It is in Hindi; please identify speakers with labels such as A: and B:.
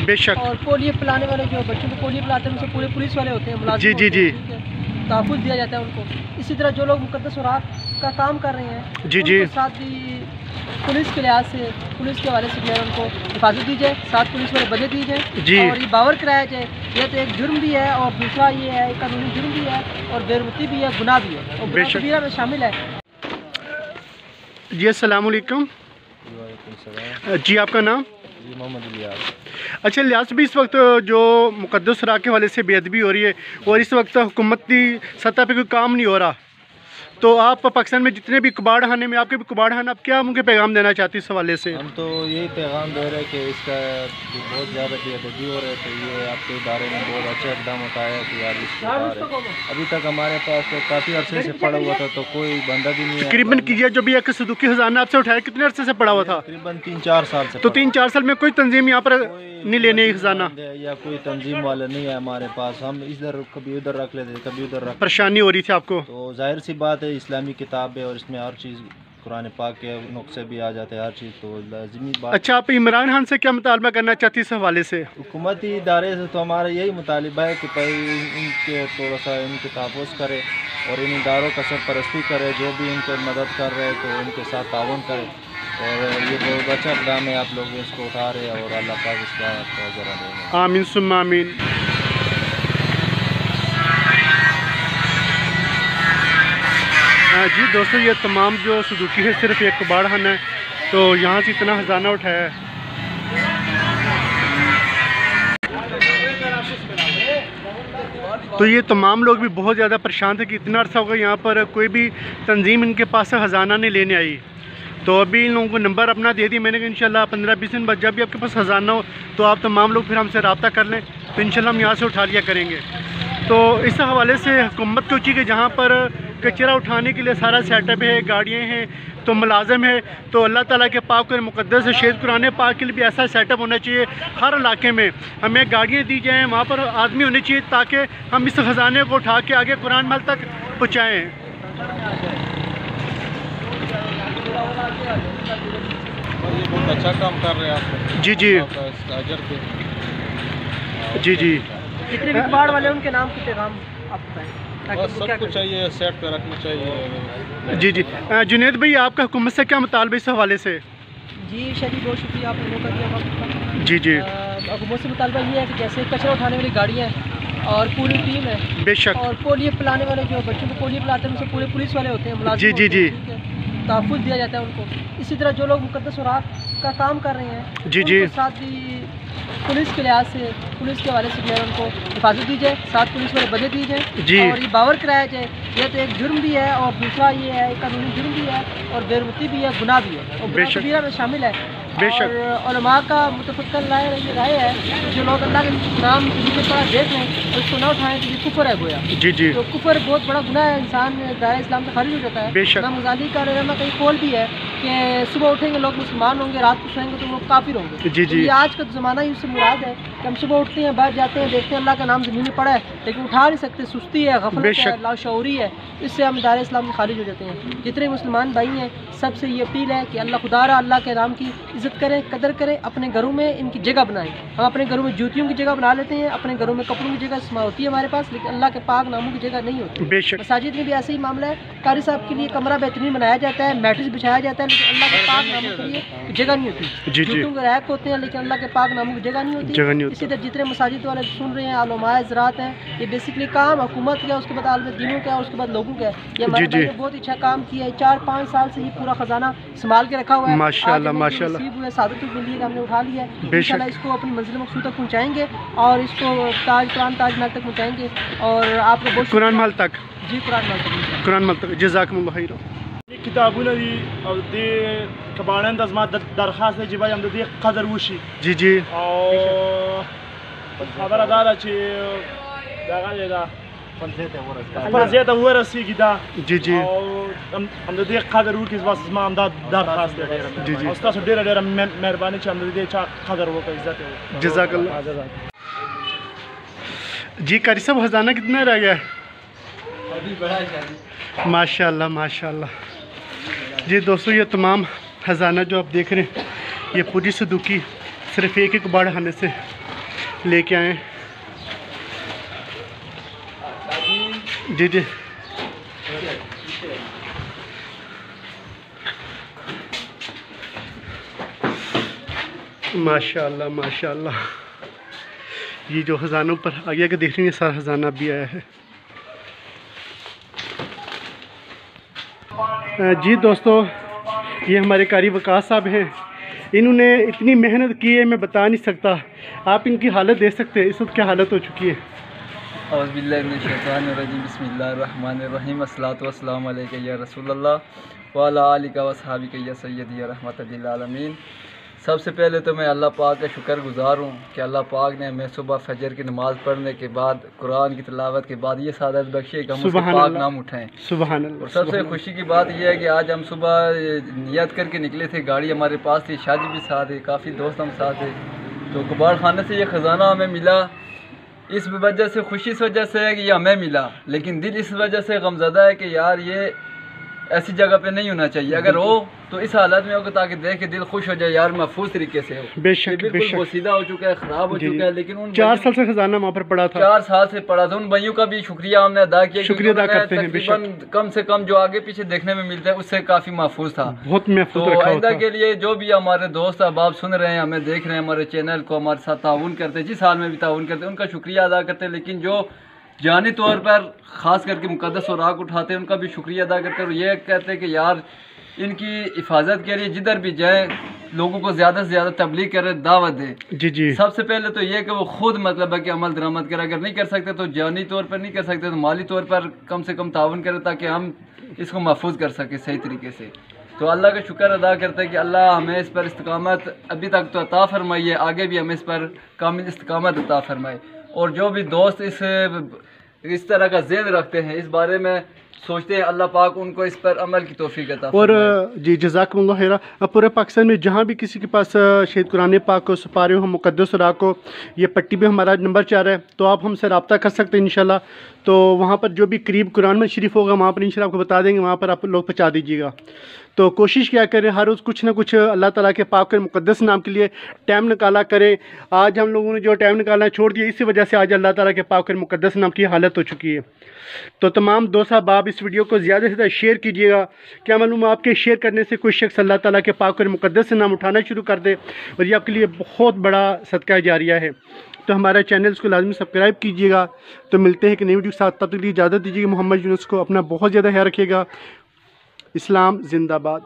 A: बेशक।
B: और पोलियो पिलाने वाले जो बच्चों को पोलियो पिलाते हैं उनसे पूरे पुलिस वाले होते हैं,
A: जी जी जी,
B: तहफ़्फ़ुज़ दिया जाता है उनको। इसी तरह जो लोग मुक़द्दस सुराग़ का काम कर रहे हैं
A: जी जी,
B: साथ भी पुलिस के लिहाज से, पुलिस के हवाले से जो है उनको हिफाजत दी जाए, साथ पुलिस वाले बदले दी जाए
A: जी।
B: और ये बावर कराया जाए। ये तो एक जुर्म भी है और दूसरा ये है कानूनी जुर्म भी है और बेरुखी भी है, गुनाह भी है और गुनाह कबीरा में शामिल है।
A: जी अस्सलाम वालेकुम। जी आपका नाम?
C: जी मोहम्मद इलियास।
A: अच्छा लिहाज भी इस वक्त जो मुक़द्दस सुराग़ के हवाले से बेअदबी हो रही है और इस वक्त हुकूमती सतह पे कोई काम नहीं हो रहा, तो आप पाकिस्तान में जितने भी कबाड़ खाने में आपके भी कबाड़ खाना, आप क्या उनके पैगाम देना चाहती हैं इस हवाले से?
C: हम तो यही पैगाम दे रहे हैं कि इसका बहुत ज़्यादा बेअदबी हो रही है, तो ये आपके इदारे में बहुत अच्छा इक़दाम उठाया कि यार इसको अभी तक हमारे पास तो काफ़ी अरसे से पड़ा हुआ था, तो कोई बंदा भी नहीं है।
A: तकरीबन कीजिए जो भी एक सदुकी खजाना आपसे उठाया कितने अरसे से पड़ा हुआ था?
C: तकरीबन 3-4 साल से।
A: तो 3-4 साल में कोई तंजीम यहाँ पर नहीं लेने खजाना
C: या कोई तंजीम वाला नहीं है हमारे पास, हम इधर कभी उधर रख लेते कभी उधर रख।
A: परेशानी हो रही थी आपको?
C: तो जाहिर सी बात है, इस्लामी किताब है और इसमें हर चीज़ कुरान पाक के नुक्से भी आ जाते हैं, हर चीज़ तो लाज़मी बात।
A: अच्छा आप इमरान खान से क्या मुतालबा करना चाहती है इस हवाले से?
C: हुकूमती इदारे से तो हमारा यही मुतालबा है कि भाई इनके थोड़ा सा इनके तहफ़्फ़ुज़ करे और इन इदारों का सरपरस्ती करे, जो भी इनको मदद कर रहे हैं तो इनके साथ ताउन करे। और ये बहुत अच्छा इक़दाम है, आप लोग इसको उठा रहे हैं और अल्लाह पाक इसका ज़रा देंगे।
A: आमीन सुम्मा आमीन। जी दोस्तों, ये तमाम जो सुजुकी है सिर्फ एक कबाड़ खाना है, तो यहाँ से इतना खजाना उठाया है। तो ये तमाम लोग भी बहुत ज़्यादा परेशान थे कि इतना अर्सा होगा यहाँ पर कोई भी तंजीम इनके पास से खजाना नहीं लेने आई। तो अभी इन लोगों को नंबर अपना दे दी मैंने कि इंशाल्लाह 15-20 दिन बाद जब भी आपके पास खजाना हो तो आप तमाम लोग फिर हमसे रब्ता कर लें, तो इंशाल्लाह हम यहाँ से उठा लिया करेंगे। तो इस हवाले से हुकूमत को चाहिए कि जहाँ पर कचरा उठाने के लिए सारा सेटअप है, गाड़ियाँ हैं, तो मुलाजम है, तो अल्लाह ताला के पाक और मुक़द्दस शेर कुरान पाक के लिए भी ऐसा सेटअप होना चाहिए। हर इलाके में हमें गाड़ियाँ दी जाएँ, वहाँ पर आदमी होने चाहिए ताकि हम इस ख़जाने को उठा के आगे कुरान महल तक पहुँचाएँ।
C: बहुत अच्छा काम कर रहे हैं आप।
A: जी जी जी जी।
B: जितने भी कबाड़ वाले उनके नाम के पैगाम आप बताएं।
C: बस सब कुछ चाहिए, सेट पे रखना चाहिए।
A: जी जी। जुनैद भाई आपका हुकूमत से क्या मुतालबा इस हवाले से?
B: जी शदीद बहुत शुक्रिया आप लोगों का दिया वक्त।
A: जी जी।
B: हुकूमत से मुतालबा ये है कि जैसे कचरा उठाने वाली गाड़ियाँ हैं और पूरी टीम है,
A: बेशक।
B: और पोलियो पिलाने वाले जो बच्चों को पोलियो पिलाते हैं उनसे पूरे पुलिस वाले होते हैं,
A: जी जी जी,
B: तहफ़्फ़ुज़ दिया जाता है उनको। इसी तरह जो लोग मुक़द्दस सुराग़ का काम कर रहे हैं
A: जी जी,
B: साथ भी पुलिस के लिहाज से, पुलिस के हवाले से जो है उनको हिफाजत दी जाए, साथ पुलिस वाले बदले दी जाए
A: जी।
B: और ये बावर कराया जाए। ये तो एक जुर्म भी है और दूसरा ये है कानूनी जुर्म भी है और बेरुखी भी है, गुनाह भी है और गुनाह कबीरा में शामिल है।
A: बेशक।
B: और उलमा का मुतफ़क्किर राय है जो लोग अल्लाह के नाम के पास देख लें और इसको ना उठाएं तो ये कुफर है गोया।
A: जी जी।
B: तो कुफर बहुत बड़ा गुनाह है, इंसान दायरे इस्लाम से खारिज हो जाता है।
A: बेशक।
B: इमाम गज़ाली का रहमा का एक कौल भी है कि सुबह उठेंगे लोग मुसलमान होंगे, रात को सोएंगे तो वो काफिर होंगे।
A: जी जी।
B: तो ये आज का ज़माना ही उससे मुराद है कि हम सुबह उठते हैं, बैठ जाते हैं, देखते हैं अल्लाह का नाम ज़मीन में पड़ा है लेकिन उठा नहीं सकते, सुस्ती है, गफलत है, लाशऊरी है, इससे हम दायरे इस्लाम से खारिज हो जाते हैं। जितने मुसलमान भाई हैं सबसे ये अपील है कि अल्लाह खुदारा अल्लाह के नाम की इज़्ज़त करें, कदर करें, अपने घरों में इनकी जगह बनाएं। हम अपने घरों में जूतियों की जगह बना लेते हैं, अपने घरों में कपड़ों की जगह इस्तेमाल होती है हमारे पास, लेकिन अल्लाह के पाक नामों की जगह नहीं होती।
A: बेशक।
B: मसाजिद में भी ऐसा ही मामला है, कारी साहब के लिए कमरा बेहतरीन बनाया जाता है, मैट्रिस बिछाया जाता है, लेकिन अल्लाह के पाक नामों के लिए जगह नहीं होती।
A: जी जी।
B: जूतों के रैक होते हैं लेकिन अल्लाह के पाक नामों की जगह नहीं होती। इसी तरह जितने मसाजिद वाले सुन रहे हैं, उलमाए ज़रात हैं, ये बेसिकली काम हुकूमत का, उसके बाद आलम दीनों का, उसके बाद लोगों का। ये हमारे भाई ने बहुत अच्छा काम किया है, 4-5 साल से ही पूरा खजाना संभाल के रखा हुआ है।
A: माशाल्लाह माशाल्लाह।
B: सादत मिली हमने उठा लिया है, इंशाल्लाह इसको अपनी मंजिल मकसूद तक पहुँचाएंगे और इसको कुरान महल तक पहुँचाएंगे और आपको बहुत
A: कुरान महल तक।
B: जी कुरान महल तक,
A: कुरान महल तक। जज़ाकुमुल्लाह खैर।
D: किताबों दी और दे कबाड़न दज़मा दरखास्त है जिबाई हम दे कदर वशी।
A: जी जी।
D: और खबरदार अच्छी दागा जेदा फरज़ियत हुआ रसी गिदा।
A: जी जी।
D: और हम दे कदर वकी बस मा हम दरखास्त है।
A: जी जी।
D: उसका डेरा डेरा मेहरबानी च हम दे चा कदर वो का इज्जत है।
A: जज़ाकल्लाह। जी कारी साहब खजाना कितना रह गया? माशाल्लाह माशाल्लाह। जी दोस्तों, ये तमाम खजाना जो आप देख रहे हैं ये पूरी सदुकी सिर्फ एक ही कबाड़ खाने से लेके आए। जी जी माशाल्लाह माशाल्लाह। ये जो ख़जानों पर आगे के देख रहे हैं, सारा ख़जाना भी आया है। जी दोस्तों, ये हमारे कारी वकास साहब हैं। इन्होंने इतनी मेहनत की है, मैं बता नहीं सकता। आप इनकी हालत देख सकते हैं, इस वक्त क्या हालत हो चुकी है।
E: बिस्मिल्लाहिर्रहमानिर्रहीम अस्सलातु वस्सलामु अलैका या रसूलल्लाह व अला आलिका व सहाबिका या सय्यदी या रहमतल लिल आलमीन। सबसे पहले तो मैं अल्लाह पाक का शुक्रगुज़ार हूँ कि अल्लाह पाक ने हमें सुबह फजर की नमाज़ पढ़ने के बाद, कुरान की तिलावत के बाद ये सादत बख्शी कि हम उसके पाक नाम उठाएँ।
A: सुभान अल्लाह।
E: और सबसे खुशी की बात यह है कि आज हम सुबह नियत करके निकले थे, गाड़ी हमारे पास थी, शादी भी साथ है, काफ़ी दोस्त हम साथ थे। तो कबाड़ खाने से ये ख़जाना हमें मिला, इस वजह से खुशी इस वजह से है कि ये हमें मिला, लेकिन दिल इस वजह से गमज़दा है कि यार ये ऐसी जगह पे नहीं होना चाहिए। अगर हो तो इस हालत में होगा ताकि देख के दिल खुश हो जाए, यार महफूज तरीके से हो।
A: बेशक
E: बिल्कुल सीधा हो चुका है, ख़राब हो चुका है, लेकिन उन
A: 4 साल से खजाना वहाँ पर पड़ा था।
E: 4 साल से पड़ा था। उन भाइयों का भी शुक्रिया हमने अदा किया,
A: शुक्रिया अदा करते हैं। बेशक
E: कम से कम जो आगे पीछे देखने में मिलता है उससे काफ़ी महफूज था,
A: बहुत महफूज
E: तो
A: रखा
E: आइंदा
A: होता।
E: के लिए जो भी हमारे दोस्त अहबाब सुन रहे हैं, हमें देख रहे हैं, हमारे चैनल को हमारे साथ ताउन करते हैं, जिस हाल में भी ताउन करते हैं, उनका शुक्रिया अदा करते हैं। लेकिन जो जानी तौर पर ख़ास करके मुक़द्दस औराक उठाते हैं, उनका भी शुक्रिया अदा करते हैं। और ये कहते हैं कि यार इनकी हिफाजत के लिए जिधर भी जाए लोगों को ज़्यादा से ज़्यादा तबलीग करें, दावत दें।
A: जी जी।
E: सबसे पहले तो ये कि वो खुद मतलब है कि अमल दरामद करें, अगर नहीं कर सकते तो जानी तौर पर नहीं कर सकते तो माली तौर पर कम से कम ताउन करें, ताकि हम इसको महफूज कर सकें सही तरीके से। तो अल्लाह का शुक्र अदा करते हैं कि अल्लाह हमें इस पर इस्तकामत अभी तक तो अता फरमाई है, आगे भी हमें इस पर कामिल इस्तकामत अता फरमाए। और जो भी दोस्त इस तरह का ज़हन रखते हैं, इस बारे में सोचते हैं, अल्लाह पाक उनको इस पर अमल की तौफीक अता
A: और
E: फरमाए।
A: जी जज़ाकमुल्लाह खैरा। अब पूरे पाकिस्तान में जहाँ भी किसी के पास शहीद कुरान पाक को, सुपारे हो, मुक़द्दस औराक को, ये पट्टी पे हमारा नंबर 4 है, तो आप हमसे रब्ता कर सकते हैं इंशाल्लाह। तो वहाँ पर जो भी करीब कुरान में शरीफ होगा वहाँ पर इंशाल्लाह आपको बता देंगे, वहाँ पर आप लोग पहुँचा दीजिएगा। तो कोशिश क्या करें, हर रोज़ कुछ ना कुछ अल्लाह ताला के पाक और मुक़द्दस नाम के लिए टाइम निकाला करें। आज हम लोगों ने जो टाइम निकालना छोड़ दिया, इसी वजह से आज अल्लाह ताला के पाक और मुक़द्दस नाम की हालत हो चुकी है। तो तमाम दोस्त आप इस वीडियो को ज़्यादा से ज़्यादा शेयर कीजिएगा। क्या मालूम आपके शेयर करने से कोई शख्स अल्लाह ताला के पाक और मुक़द्दस नाम उठाना शुरू कर दे, और ये आपके लिए बहुत बड़ा सदका जारिया है। तो हमारे चैनल्स को लाजमी सब्सक्राइब कीजिएगा। तो मिलते हैं कि नई वीडियो के साथ, तब तक के लिए इजाज़त दीजिएगा। मोहम्मद यूनुस को अपना बहुत ज़्यादा ख्याल रखिएगा। इस्लाम जिंदाबाद।